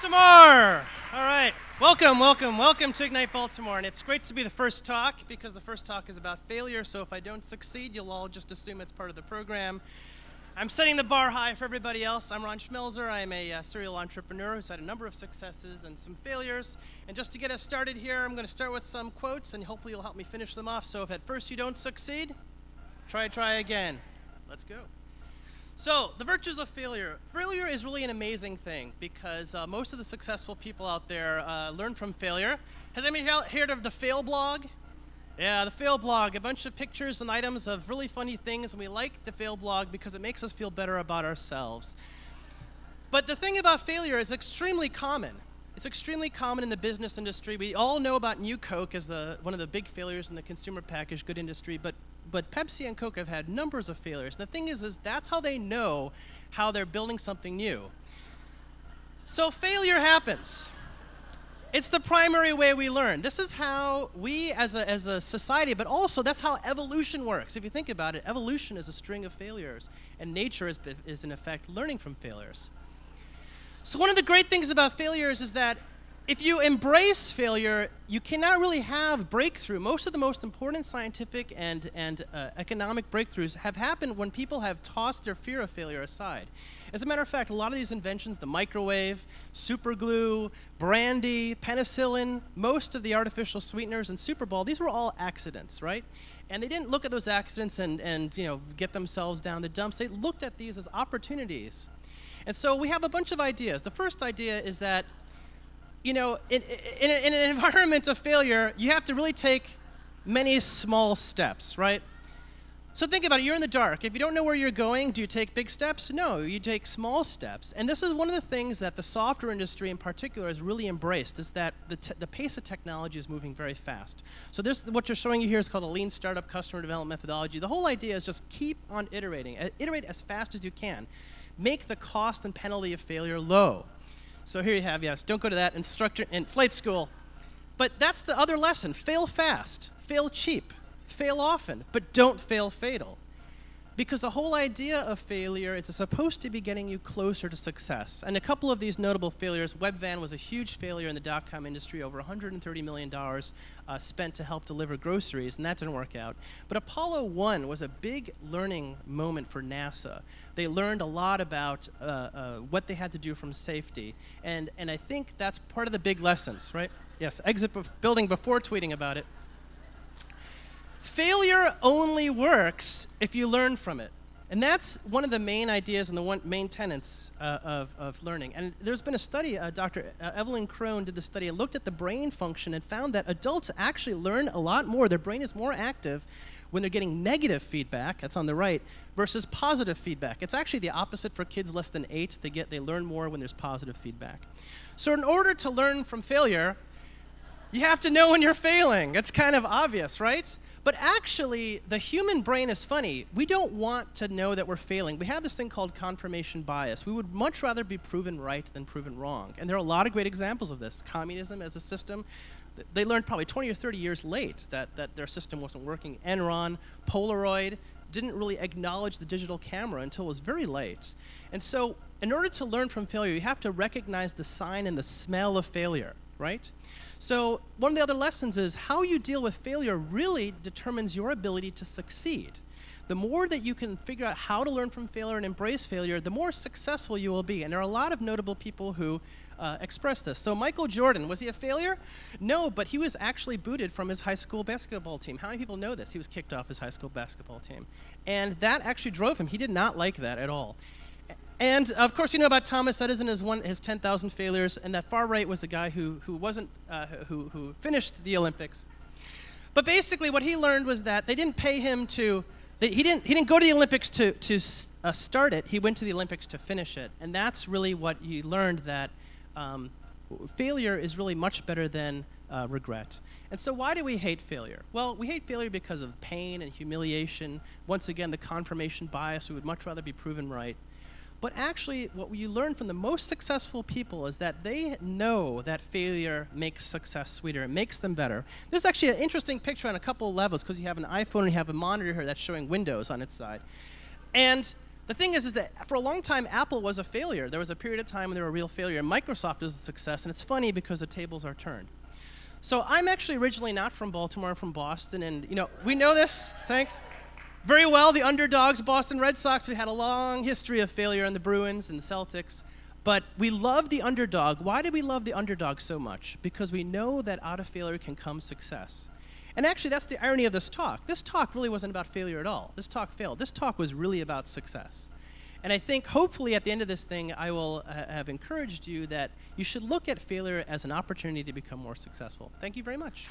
Baltimore! All right. Welcome to Ignite Baltimore. And it's great to be the first talk because the first talk is about failure. So if I don't succeed, you'll all just assume it's part of the program. I'm setting the bar high for everybody else. I'm Ron Schmelzer. I'm a serial entrepreneur who's had a number of successes and some failures. And just to get us started here, I'm going to start with some quotes, and hopefully you'll help me finish them off. So if at first you don't succeed, try again. Let's go. So, the virtues of failure. Failure is really an amazing thing because most of the successful people out there learn from failure. Has anybody heard of the fail blog? Yeah, the fail blog, a bunch of pictures and items of really funny things, and we like the fail blog because it makes us feel better about ourselves. But the thing about failure is extremely common. It's extremely common in the business industry. We all know about New Coke as one of the big failures in the consumer packaged good industry, but Pepsi and Coke have had numbers of failures. And the thing is that's how they know how they're building something new. So failure happens. It's the primary way we learn. This is how we as a society, but also that's how evolution works. If you think about it, evolution is a string of failures, and nature is in effect learning from failures. So one of the great things about failures is that if you embrace failure, you cannot really have breakthrough. Most of the most important scientific and economic breakthroughs have happened when people have tossed their fear of failure aside. As a matter of fact, a lot of these inventions, the microwave, super glue, brandy, penicillin, most of the artificial sweeteners and Super Bowl, these were all accidents, right? And they didn't look at those accidents and get themselves down the dumps. They looked at these as opportunities. And so we have a bunch of ideas. The first idea is that in an environment of failure, you have to really take many small steps, right? So think about it. You're in the dark. If you don't know where you're going, do you take big steps? No, you take small steps. And this is one of the things that the software industry in particular has really embraced, is that the pace of technology is moving very fast. So what you're showing you here is called a lean startup customer development methodology. The whole idea is just keep on iterating. Iterate as fast as you can. Make the cost and penalty of failure low. So here you have, yes, don't go to that instructor in flight school. But that's the other lesson. Fail fast, fail cheap, fail often, but don't fail fatal. Because the whole idea of failure is it's supposed to be getting you closer to success. And a couple of these notable failures, Webvan was a huge failure in the dot-com industry, over $130 million spent to help deliver groceries, and that didn't work out. But Apollo 1 was a big learning moment for NASA. They learned a lot about what they had to do from safety. And I think that's part of the big lessons, right? Yes, exit building before tweeting about it. Failure only works if you learn from it. And that's one of the main ideas and the main tenets of learning. And there's been a study, Dr. Evelyn Crone did the study and looked at the brain function and found that adults actually learn a lot more. Their brain is more active when they're getting negative feedback, that's on the right, versus positive feedback. It's actually the opposite for kids less than 8. They learn more when there's positive feedback. So in order to learn from failure, you have to know when you're failing. It's kind of obvious, right? But actually, the human brain is funny. We don't want to know that we're failing. We have this thing called confirmation bias. We would much rather be proven right than proven wrong. And there are a lot of great examples of this. Communism as a system, they learned probably 20 or 30 years late that their system wasn't working. Enron, Polaroid didn't really acknowledge the digital camera until it was very late. And so in order to learn from failure, you have to recognize the sign and the smell of failure, right? So one of the other lessons is how you deal with failure really determines your ability to succeed. The more that you can figure out how to learn from failure and embrace failure, the more successful you will be. And there are a lot of notable people who express this. So Michael Jordan, was he a failure? No, but he was actually booted from his high school basketball team. How many people know this? He was kicked off his high school basketball team. And that actually drove him. He did not like that at all. And of course, you know about Thomas Edison, his 10,000 failures, and that far right was the guy who finished the Olympics. But basically, what he learned was that they didn't pay him he didn't go to the Olympics to start it. He went to the Olympics to finish it, and that's really what you learned, that failure is really much better than regret. And so why do we hate failure? Well, we hate failure because of pain and humiliation. Once again, the confirmation bias. We would much rather be proven right. But actually, what you learn from the most successful people is that they know that failure makes success sweeter. It makes them better. There's actually an interesting picture on a couple of levels because you have an iPhone and you have a monitor here that's showing Windows on its side. And The thing is that for a long time, Apple was a failure. There was a period of time when they were a real failure, and Microsoft was a success, and it's funny because the tables are turned. So I'm actually originally not from Baltimore, I'm from Boston, and we know this, very well, the underdogs, Boston Red Sox. We had a long history of failure in the Bruins and the Celtics, but we love the underdog. Why do we love the underdog so much? Because we know that out of failure can come success. And actually, that's the irony of this talk. This talk really wasn't about failure at all. This talk failed. This talk was really about success. And I think, hopefully, at the end of this thing, I will have encouraged you that you should look at failure as an opportunity to become more successful. Thank you very much.